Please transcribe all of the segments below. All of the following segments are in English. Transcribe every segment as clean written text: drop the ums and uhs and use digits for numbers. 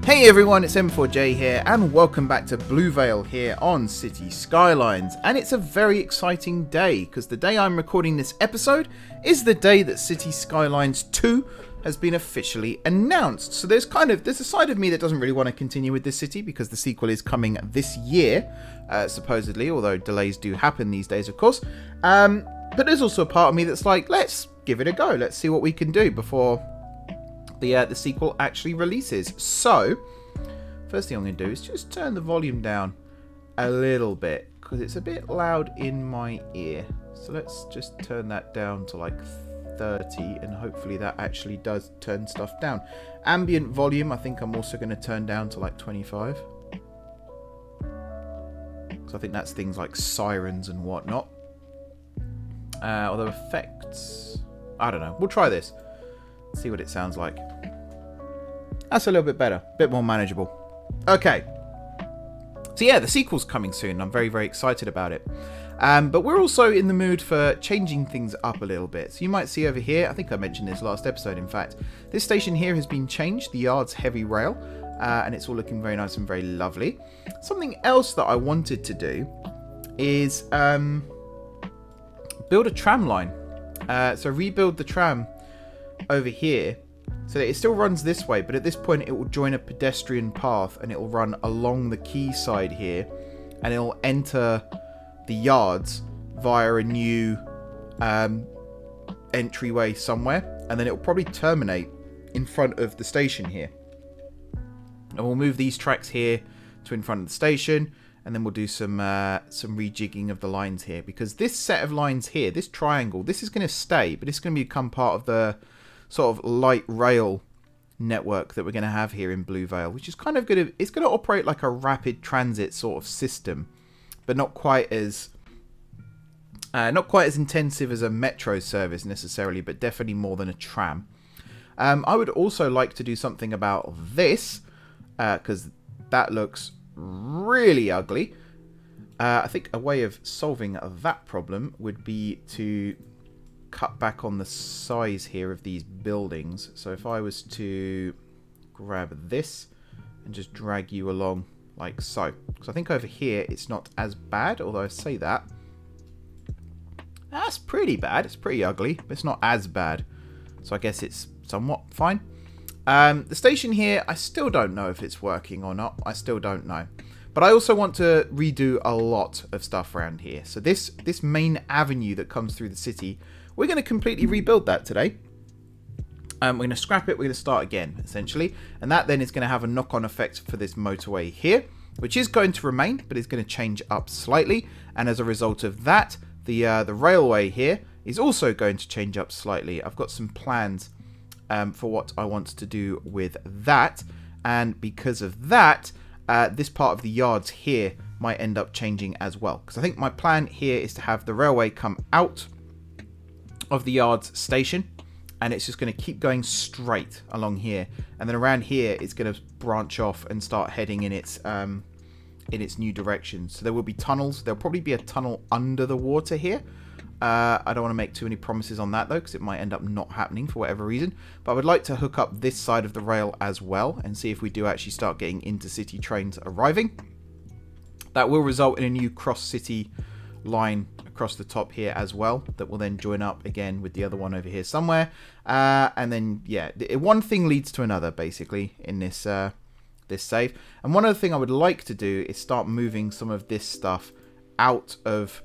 Hey everyone, it's M4J here and welcome back to Blue Vale here on City Skylines. And it's a very exciting day because the day I'm recording this episode is the day that City Skylines 2 has been officially announced. So there's a side of me that doesn't really want to continue with this city because the sequel is coming this year, supposedly, although delays do happen these days, of course. But there's also a part of me that's like, let's give it a go. Let's see what we can do before the sequel actually releases. So first thing I'm going to do is just turn the volume down a little bit because it's a bit loud in my ear. So let's just turn that down to like 30 and hopefully that actually does turn stuff down. Ambient volume I think I'm also going to turn down to like 25 because I think that's things like sirens and whatnot. Although effects, I don't know, we'll try this. See what it sounds like. That's a little bit better, a bit more manageable. Okay, so yeah, the sequel's coming soon. I'm very, very excited about it. But we're also in the mood for changing things up a little bit. So you might see over here, I think I mentioned this last episode, in fact, this station here has been changed, the yard's heavy rail, and it's all looking very nice and very lovely. Something else that I wanted to do is build a tram line. So rebuild the tram over here so that it still runs this way, but at this point it will join a pedestrian path and it will run along the quayside here and it will enter the yards via a new entryway somewhere, and then it will probably terminate in front of the station here. And we'll move these tracks here to in front of the station, and then we'll do some rejigging of the lines here, because this set of lines here, this triangle, this is going to stay, but it's going to become part of the sort of light rail network that we're going to have here in Blue Vale, which is kind of going to, it's going to operate like a rapid transit sort of system, but not quite as intensive as a metro service necessarily, but definitely more than a tram. I would also like to do something about this because that looks really ugly. I think a way of solving that problem would be to cut back on the size here of these buildings. So if I was to grab this and just drag you along like so, because I think over here it's not as bad, although I say that that's pretty bad, it's pretty ugly, but it's not as bad, so I guess it's somewhat fine. The station here, I still don't know if it's working or not. I still don't know. But I also want to redo a lot of stuff around here. So this main avenue that comes through the city, we're going to completely rebuild that today. We're going to scrap it, we're going to start again, essentially. And that then is going to have a knock-on effect for this motorway here, which is going to remain, but is going to change up slightly. And as a result of that, the railway here is also going to change up slightly. I've got some plans for what I want to do with that, and because of that this part of the yards here might end up changing as well, because I think my plan here is to have the railway come out of the yards station and it's just going to keep going straight along here, and then around here it's going to branch off and start heading in its new direction. So there will be tunnels. There'll probably be a tunnel under the water here. I don't want to make too many promises on that though, because it might end up not happening for whatever reason. But I would like to hook up this side of the rail as well and see if we do actually start getting intercity trains arriving. That will result in a new cross-city line across the top here as well, that will then join up again with the other one over here somewhere. And then, yeah, one thing leads to another basically in this this save. And one other thing I would like to do is start moving some of this stuff out of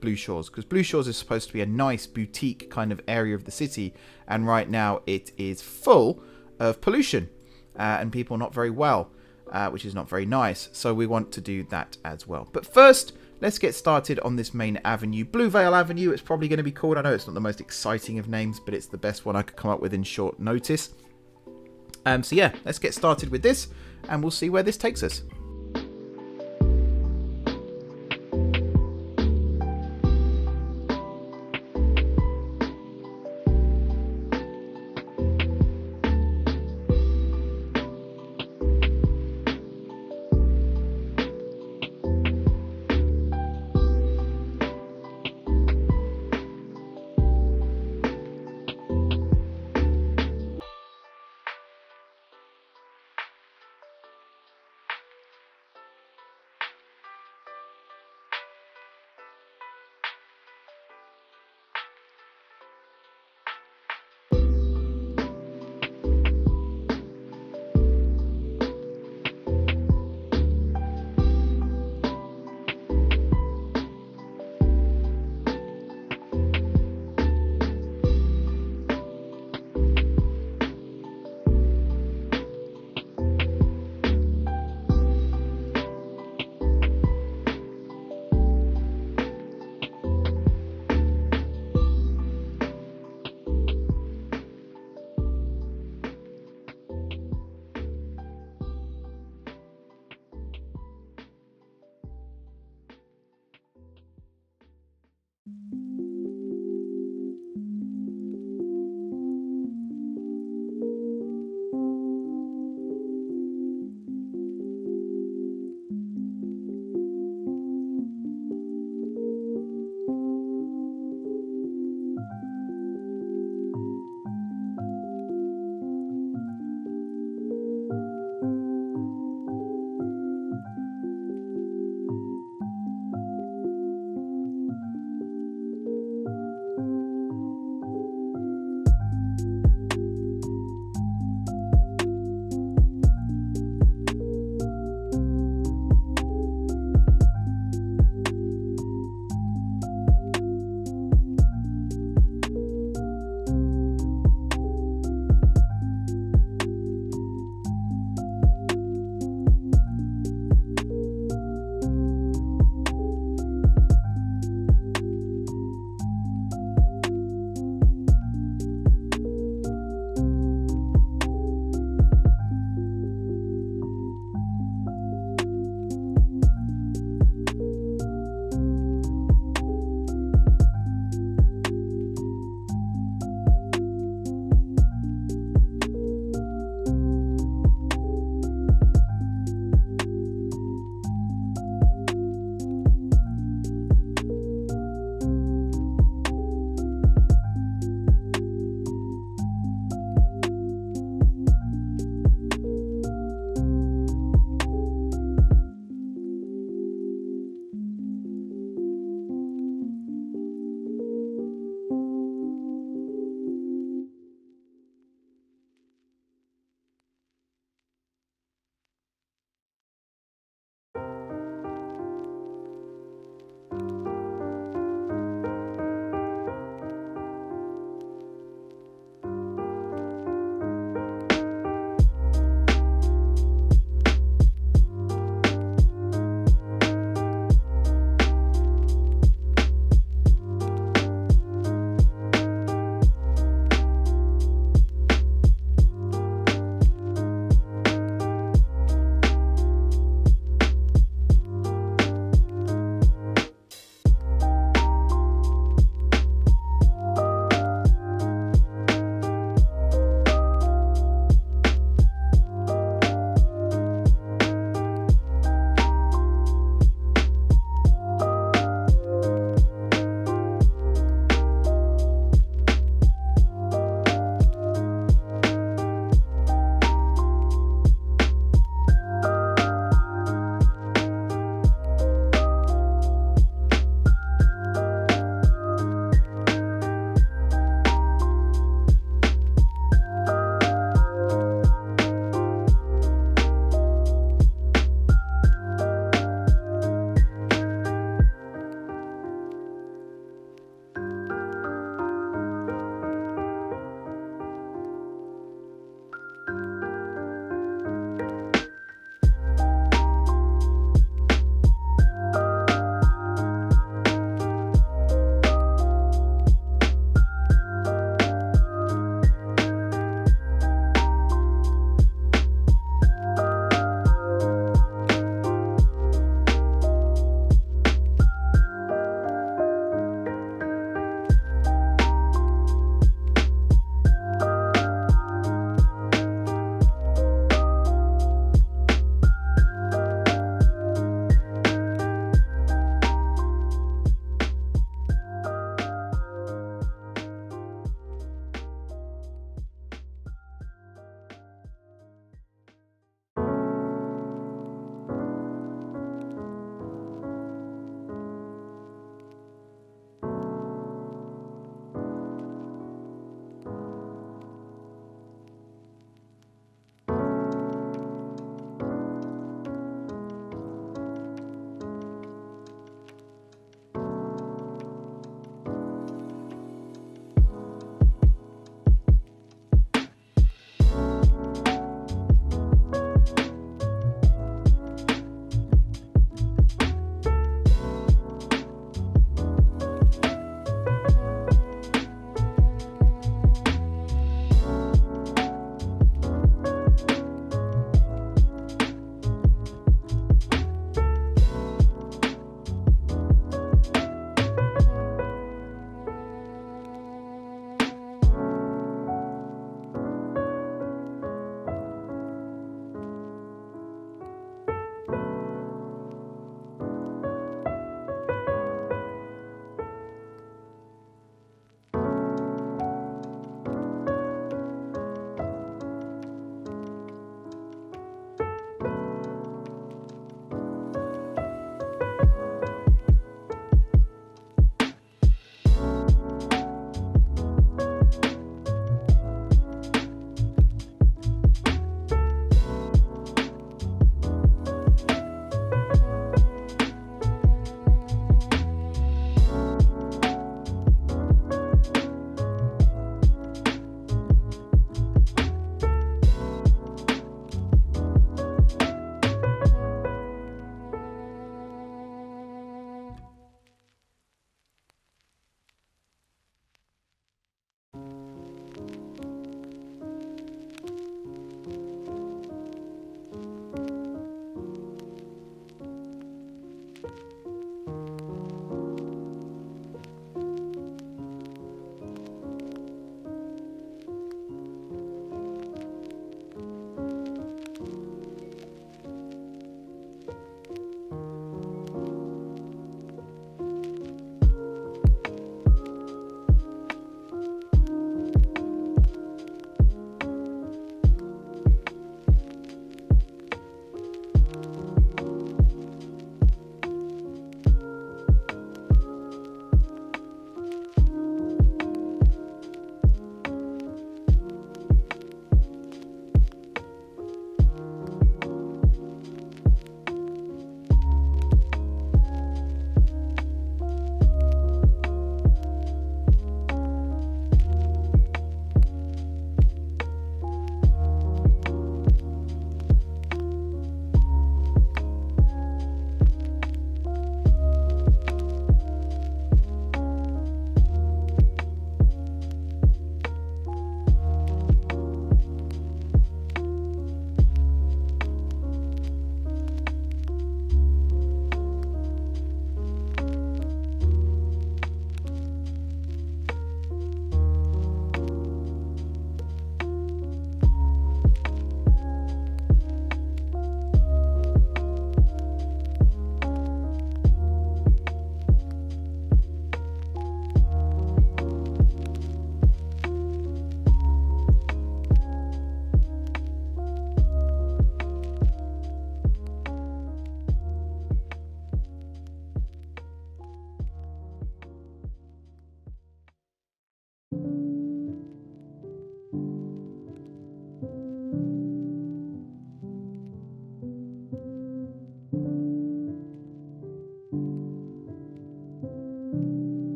Blue Shores, because Blue Shores is supposed to be a nice boutique kind of area of the city, and right now it is full of pollution and people not very well, which is not very nice. So we want to do that as well. But first, let's get started on this main avenue. Blue Vale Avenue, it's probably going to be called. I know it's not the most exciting of names, but it's the best one I could come up with in short notice. So yeah, let's get started with this and we'll see where this takes us.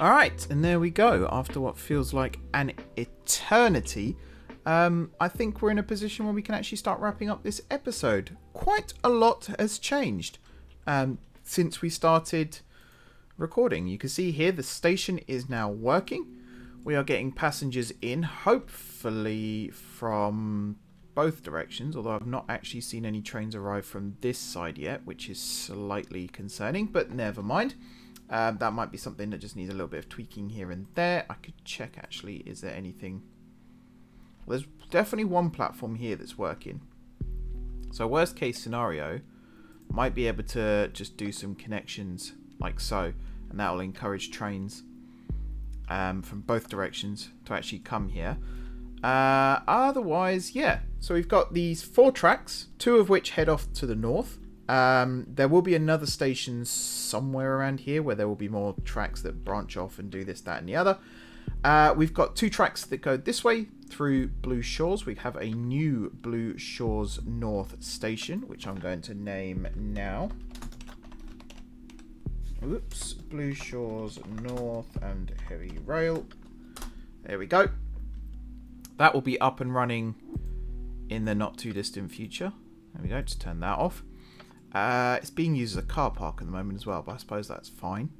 Alright, and there we go. After what feels like an eternity, I think we're in a position where we can actually start wrapping up this episode. Quite a lot has changed since we started recording. You can see here the station is now working. We are getting passengers in, hopefully from both directions, although I've not actually seen any trains arrive from this side yet, which is slightly concerning, but never mind. That might be something that just needs a little bit of tweaking here and there. I could check actually, is there anything? Well, there's definitely one platform here that's working. So worst case scenario, might be able to just do some connections like so, and that will encourage trains from both directions to actually come here. Otherwise, yeah. So we've got these 4 tracks, 2 of which head off to the north. There will be another station somewhere around here where there will be more tracks that branch off and do this, that, and the other. We've got 2 tracks that go this way through Blue Shores. We have a new Blue Shores North station, which I'm going to name now. Oops, Blue Shores North and Heavy Rail. There we go. That will be up and running in the not too distant future. There we go, just turn that off. It's being used as a car park at the moment as well, but I suppose that's fine.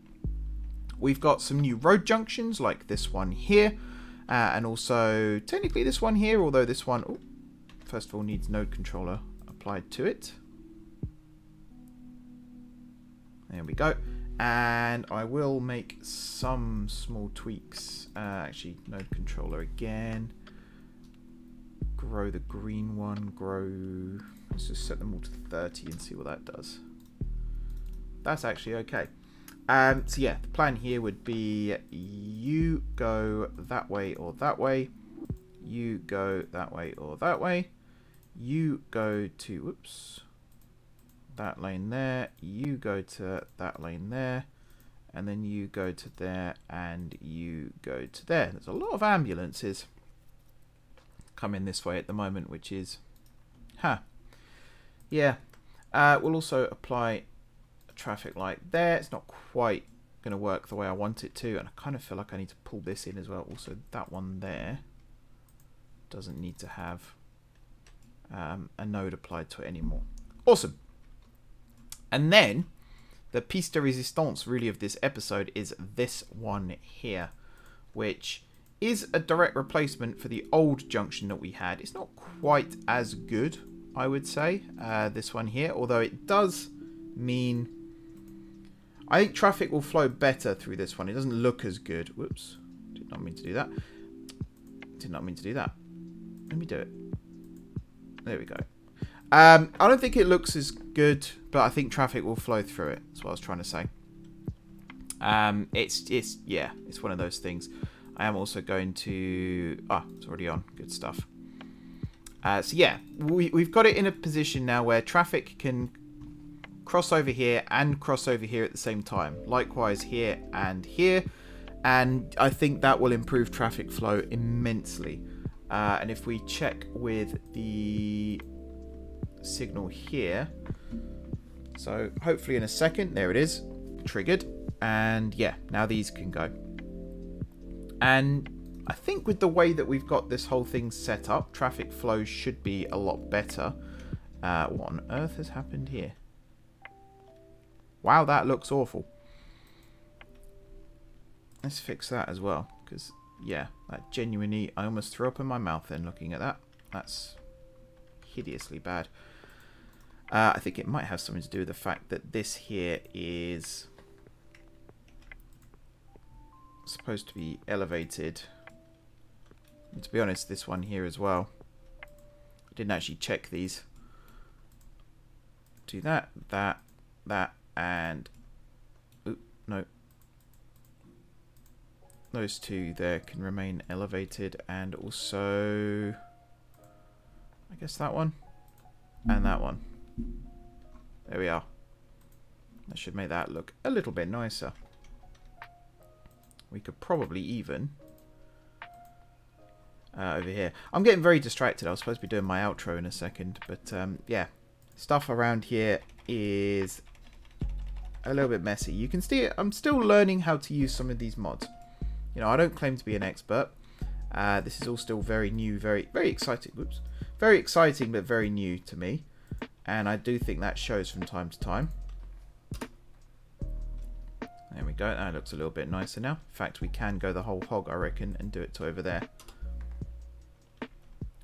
We've got some new road junctions like this one here, and also technically this one here, although this one, first of all, needs node controller applied to it. There we go. And I will make some small tweaks. Actually, node controller again. Grow the green one, let's just set them all to 30 and see what that does. That's actually okay. So yeah, the plan here would be you go that way or that way, you go that way or that way, you go to, whoops, that lane there, you go to that lane there, and then you go to there and you go to there. There's a lot of ambulances coming this way at the moment, which is yeah. We'll also apply a traffic light there. It's not quite going to work the way I want it to, and I kind of feel like I need to pull this in as well. Also, that one there doesn't need to have a node applied to it anymore. Awesome. And then the piece de resistance really of this episode is this one here, which is a direct replacement for the old junction that we had. It's not quite as good, I would say, this one here, although it does mean I think traffic will flow better through this one. It doesn't look as good. Whoops, did not mean to do that. Did not mean to do that. Let me do it. There we go. I don't think it looks as good, but I think traffic will flow through it. That's what I was trying to say. It's one of those things. I am also going to... it's already on. Good stuff. So yeah, we've got it in a position now where traffic can cross over here and cross over here at the same time. Likewise here and here. And I think that will improve traffic flow immensely. And if we check with the signal here, so hopefully in a second, there it is, triggered. And yeah, now these can go. And I think with the way that we've got this whole thing set up, traffic flow should be a lot better. What on earth has happened here? Wow, that looks awful. Let's fix that as well, because yeah, that genuinely, I almost threw up in my mouth then looking at that. That's hideously bad. I think it might have something to do with the fact that this here is supposed to be elevated. And to be honest, this one here as well. I didn't actually check these. Do that, that, and... Oop, no. Those two there can remain elevated, and also... I guess that one. And that one. There we are. That should make that look a little bit nicer. We could probably even over here. I'm getting very distracted. I was supposed to be doing my outro in a second, but yeah, stuff around here is a little bit messy. You can see it. I'm still learning how to use some of these mods. You know, I don't claim to be an expert. This is all still very new, very exciting. Whoops. Very exciting, but very new to me. And I do think that shows from time to time. There we go. That looks a little bit nicer now. In fact, we can go the whole hog, I reckon, and do it to over there.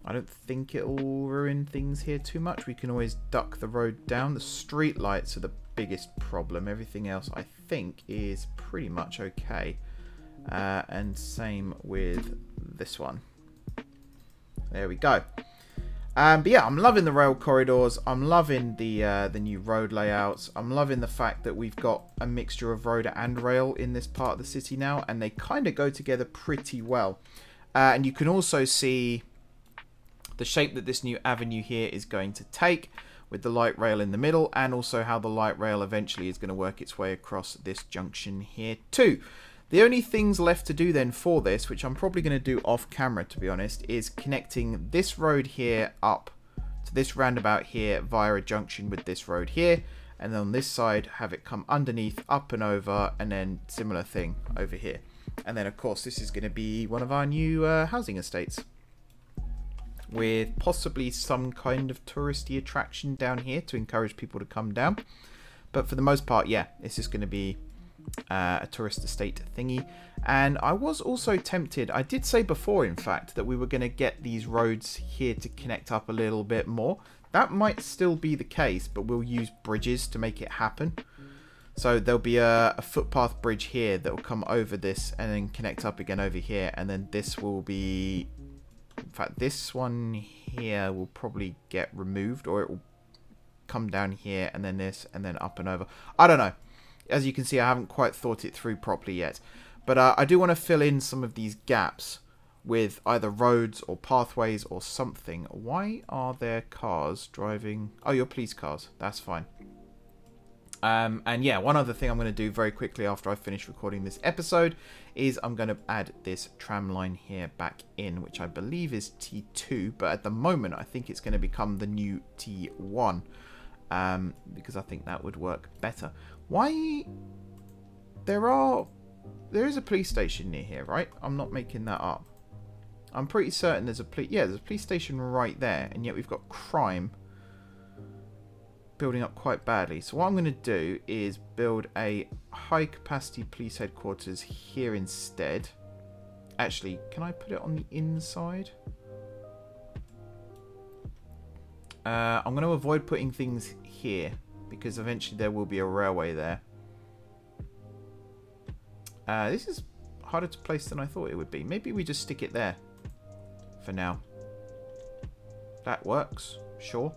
I don't think it'll ruin things here too much. We can always duck the road down. The street lights are the biggest problem. Everything else, I think, is pretty much okay. And same with this one. There we go. But yeah, I'm loving the rail corridors. I'm loving the new road layouts. I'm loving the fact that we've got a mixture of road and rail in this part of the city now, and they kind of go together pretty well. And you can also see the shape that this new avenue here is going to take, with the light rail in the middle, and also how the light rail eventually is going to work its way across this junction here too. The only things left to do then for this, which I'm probably going to do off camera to be honest, is connecting this road here up to this roundabout here via a junction with this road here, and then on this side have it come underneath, up and over, and then similar thing over here. And then of course this is going to be one of our new housing estates, with possibly some kind of touristy attraction down here to encourage people to come down. But for the most part, yeah, this is going to be a tourist estate thingy. And I was also tempted, I did say before in fact, that we were going to get these roads here to connect up a little bit more. That might still be the case, but we'll use bridges to make it happen. So there'll be a footpath bridge here that will come over this and then connect up again over here, and then this will be, in fact this one here will probably get removed, or it will come down here and then this and then up and over. I don't know. As you can see, I haven't quite thought it through properly yet. But I do want to fill in some of these gaps with either roads or pathways or something. Why are there cars driving? Oh, you're police cars. That's fine. And yeah, one other thing I'm going to do very quickly after I finish recording this episode is I'm going to add this tram line here back in, which I believe is T2. But at the moment, I think it's going to become the new T1. Because I think that would work better. Why? There is a police station near here, right? I'm not making that up. I'm pretty certain there's a there's a police station right there, and yet we've got crime building up quite badly. So what I'm going to do is build a high capacity police headquarters here instead. Actually, can I put it on the inside? I'm going to avoid putting things here, because eventually there will be a railway there. This is harder to place than I thought it would be. Maybe we just stick it there for now. That works, sure.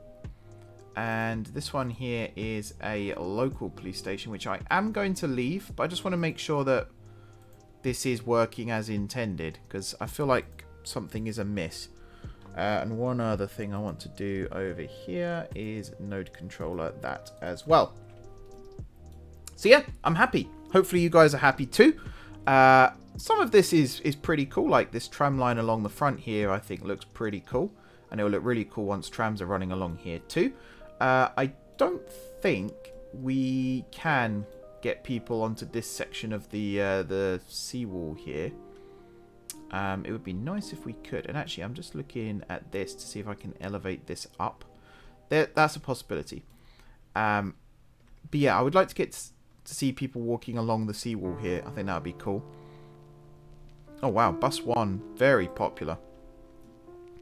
And this one here is a local police station, which I am going to leave, but I just want to make sure that this is working as intended, because I feel like something is amiss. And one other thing I want to do over here is node controller that as well. So yeah, I'm happy. Hopefully you guys are happy too. Some of this is pretty cool, like this tram line along the front here I think looks pretty cool. And it will look really cool once trams are running along here too. I don't think we can get people onto this section of the seawall here. It would be nice if we could. And actually, I'm just looking at this to see if I can elevate this up. That's a possibility. But yeah, I would like to get to see people walking along the seawall here. I think that would be cool. Oh wow, bus 1, very popular.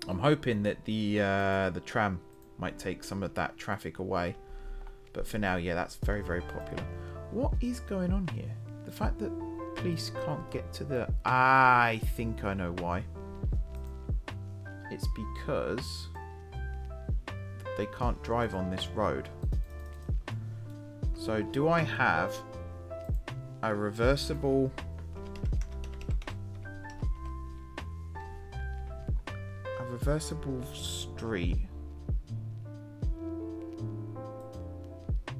I'm hoping that the tram might take some of that traffic away. But for now, yeah, that's very, very popular. What is going on here? The fact that police can't get to the... I think I know why. It's because they can't drive on this road. So do I have a reversible... street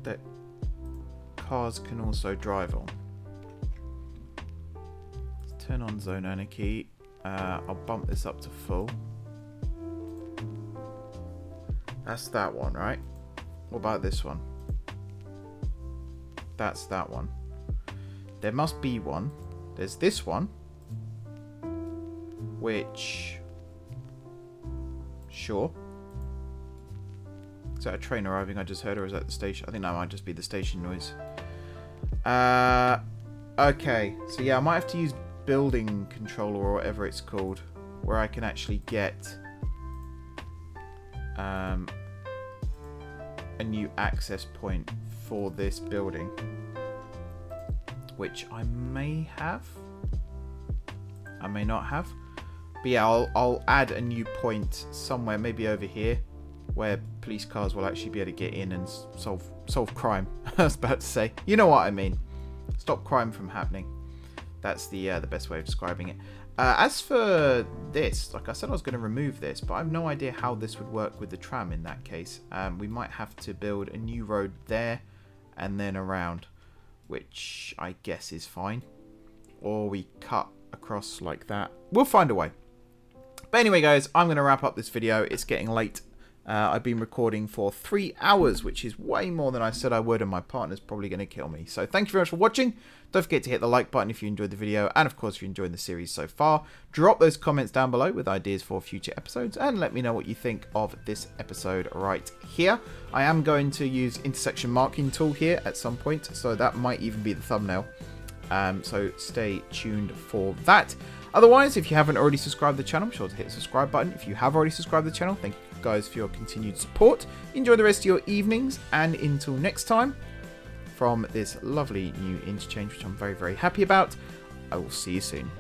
that cars can also drive on? Let's turn on zone anarchy. I'll bump this up to full. That's that one, right? What about this one? That's that one. There must be one. There's this one. Which... Sure. Is that a train arriving I just heard, or is that the station? I think that might just be the station noise. Okay. So yeah, I might have to use building controller or whatever it's called, where I can actually get a new access point for this building, which I may have. I may not have. But yeah, I'll add a new point somewhere, maybe over here, where police cars will actually be able to get in and solve crime. I was about to say. You know what I mean. Stop crime from happening. That's the best way of describing it. As for this, like I said, I was going to remove this, but I have no idea how this would work with the tram in that case. We might have to build a new road there and then around, which I guess is fine. Or we cut across like that. We'll find a way. But anyway, guys, I'm going to wrap up this video. It's getting late. I've been recording for 3 hours, which is way more than I said I would, and my partner's probably going to kill me. So thank you very much for watching. Don't forget to hit the like button if you enjoyed the video, and of course if you're enjoying the series so far. Drop those comments down below with ideas for future episodes, and let me know what you think of this episode right here. I am going to use intersection marking tool here at some point, so that might even be the thumbnail. So stay tuned for that. Otherwise, if you haven't already subscribed to the channel, be sure to hit the subscribe button. If you have already subscribed to the channel, thank you guys for your continued support. Enjoy the rest of your evenings, and until next time, from this lovely new interchange, which I'm very, very happy about, I will see you soon.